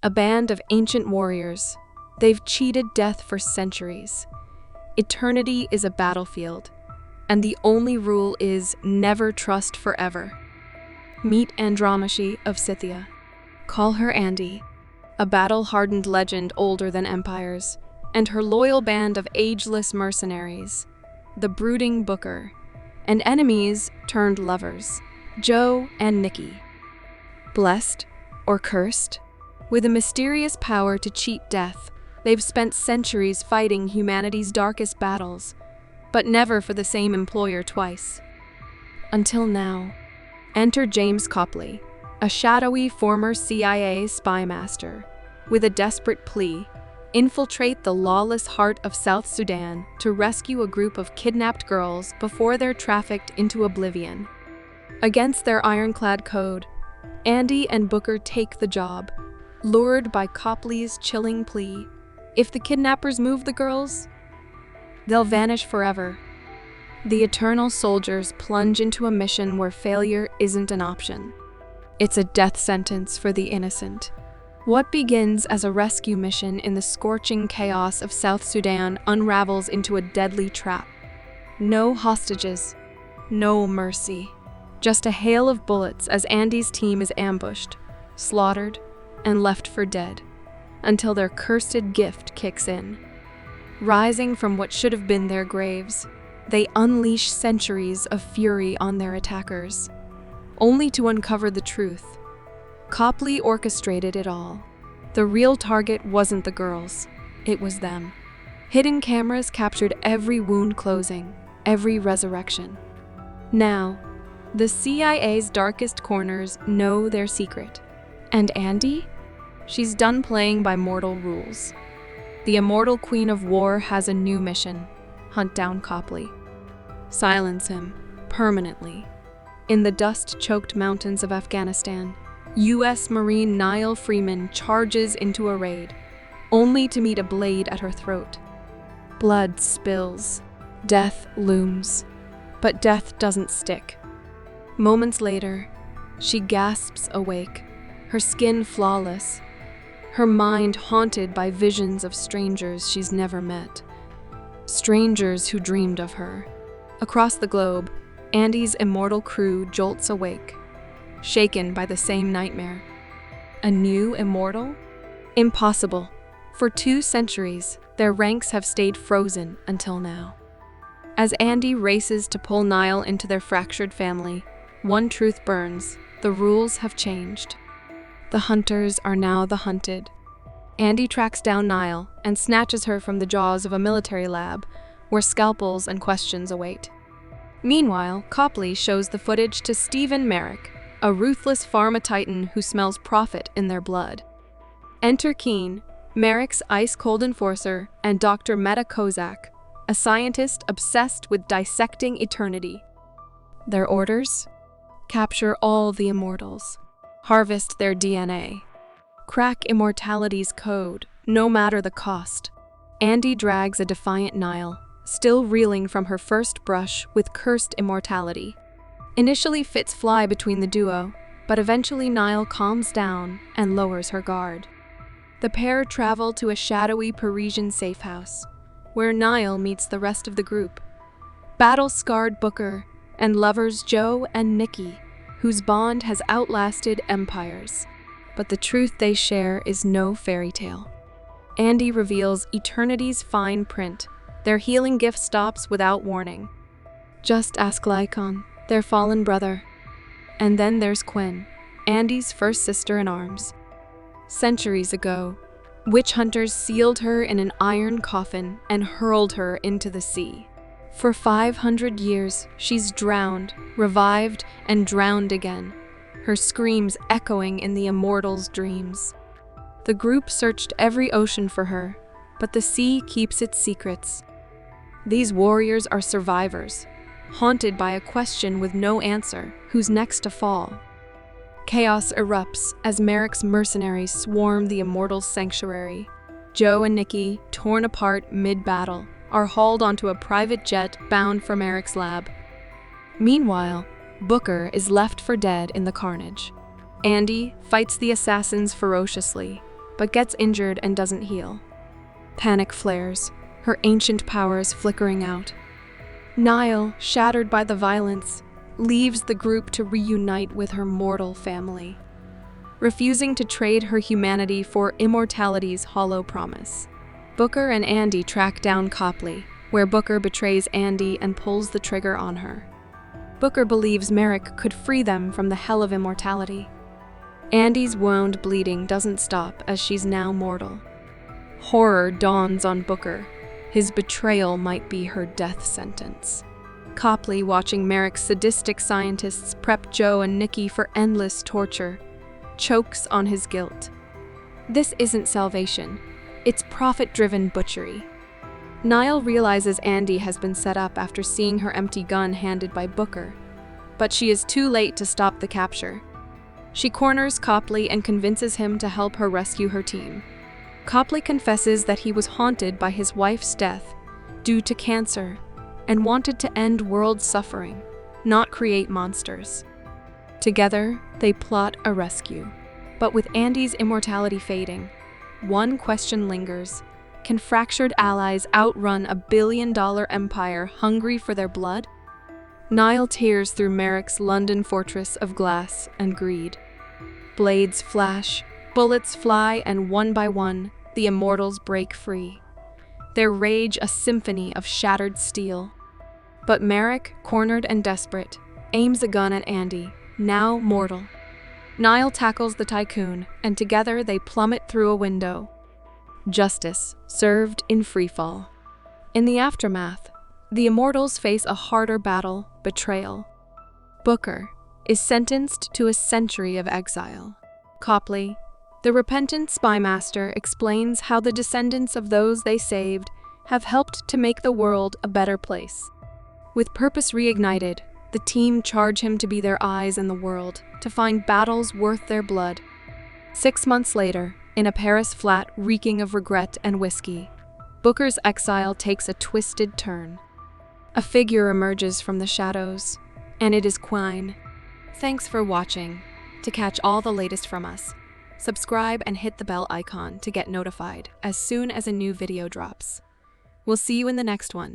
a band of ancient warriors. They've cheated death for centuries. Eternity is a battlefield, and the only rule is never trust forever. Meet Andromache of Scythia. Call her Andy, a battle-hardened legend older than empires, and her loyal band of ageless mercenaries, the brooding Booker, and enemies turned lovers, Joe and Nicky. Blessed, or cursed, with a mysterious power to cheat death, they've spent centuries fighting humanity's darkest battles, but never for the same employer twice. Until now. Enter James Copley, a shadowy former CIA spy master, with a desperate plea: infiltrate the lawless heart of South Sudan to rescue a group of kidnapped girls before they're trafficked into oblivion. Against their ironclad code, Andy and Booker take the job, lured by Copley's chilling plea: if the kidnappers move the girls, they'll vanish forever. The eternal soldiers plunge into a mission where failure isn't an option. It's a death sentence for the innocent. What begins as a rescue mission in the scorching chaos of South Sudan unravels into a deadly trap. No hostages, no mercy. Just a hail of bullets as Andy's team is ambushed, slaughtered, and left for dead, until their cursed gift kicks in. Rising from what should have been their graves, they unleash centuries of fury on their attackers, only to uncover the truth. Copley orchestrated it all. The real target wasn't the girls, it was them. Hidden cameras captured every wound closing, every resurrection. Now, the CIA's darkest corners know their secret. And Andy? She's done playing by mortal rules. The immortal Queen of War has a new mission: hunt down Copley. Silence him, permanently. In the dust-choked mountains of Afghanistan, U.S. Marine Nile Freeman charges into a raid, only to meet a blade at her throat. Blood spills. Death looms. But death doesn't stick. Moments later, she gasps awake, her skin flawless, her mind haunted by visions of strangers she's never met. Strangers who dreamed of her. Across the globe, Andy's immortal crew jolts awake, shaken by the same nightmare. A new immortal? Impossible. For 2 centuries, their ranks have stayed frozen until now. As Andy races to pull Nile into their fractured family, one truth burns: the rules have changed. The hunters are now the hunted. Andy tracks down Nile and snatches her from the jaws of a military lab, where scalpels and questions await. Meanwhile, Copley shows the footage to Stephen Merrick, a ruthless pharma titan who smells profit in their blood. Enter Keen, Merrick's ice-cold enforcer, and Dr. Meta Kozak, a scientist obsessed with dissecting eternity. Their orders? Capture all the immortals. Harvest their DNA. Crack Immortality's code, no matter the cost. Andy drags a defiant Nile, still reeling from her first brush with cursed immortality. Initially fits fly between the duo, but eventually Nile calms down and lowers her guard. The pair travel to a shadowy Parisian safe house, where Nile meets the rest of the group. Battle-scarred Booker and lovers Joe and Nicky, whose bond has outlasted empires. But the truth they share is no fairy tale. Andy reveals eternity's fine print. Their healing gift stops without warning. Just ask Lycon, their fallen brother. And then there's Quinn, Andy's first sister in arms. Centuries ago, witch hunters sealed her in an iron coffin and hurled her into the sea. For 500 years, she's drowned, revived, and drowned again, her screams echoing in the immortals' dreams. The group searched every ocean for her, but the sea keeps its secrets. These warriors are survivors, haunted by a question with no answer: who's next to fall? Chaos erupts as Merrick's mercenaries swarm the immortals' sanctuary. Joe and Nicky, torn apart mid-battle, are hauled onto a private jet bound for Merrick's lab. Meanwhile, Booker is left for dead in the carnage. Andy fights the assassins ferociously, but gets injured and doesn't heal. Panic flares, her ancient powers flickering out. Nile, shattered by the violence, leaves the group to reunite with her mortal family, refusing to trade her humanity for Immortality's hollow promise. Booker and Andy track down Copley, where Booker betrays Andy and pulls the trigger on her. Booker believes Merrick could free them from the hell of immortality. Andy's wound bleeding doesn't stop as she's now mortal. Horror dawns on Booker. His betrayal might be her death sentence. Copley, watching Merrick's sadistic scientists prep Joe and Nicky for endless torture, chokes on his guilt. This isn't salvation. It's profit-driven butchery. Nile realizes Andy has been set up after seeing her empty gun handed by Booker, but she is too late to stop the capture. She corners Copley and convinces him to help her rescue her team. Copley confesses that he was haunted by his wife's death due to cancer and wanted to end world suffering, not create monsters. Together, they plot a rescue. But with Andy's immortality fading, one question lingers. Can fractured allies outrun a billion-dollar empire hungry for their blood? Nile tears through Merrick's London fortress of glass and greed. Blades flash, bullets fly, and one by one, the Immortals break free. Their rage a symphony of shattered steel. But Merrick, cornered and desperate, aims a gun at Andy, now mortal. Nile tackles the tycoon, and together they plummet through a window. Justice served in freefall. In the aftermath, the Immortals face a harder battle, betrayal. Booker is sentenced to a century of exile. Copley, the repentant spymaster, explains how the descendants of those they saved have helped to make the world a better place. With purpose reignited, the team charge him to be their eyes in the world, to find battles worth their blood. 6 months later, in a Paris flat reeking of regret and whiskey, Booker's exile takes a twisted turn. A figure emerges from the shadows, and it is Quine. Thanks for watching. To catch all the latest from us, subscribe and hit the bell icon to get notified as soon as a new video drops. We'll see you in the next one.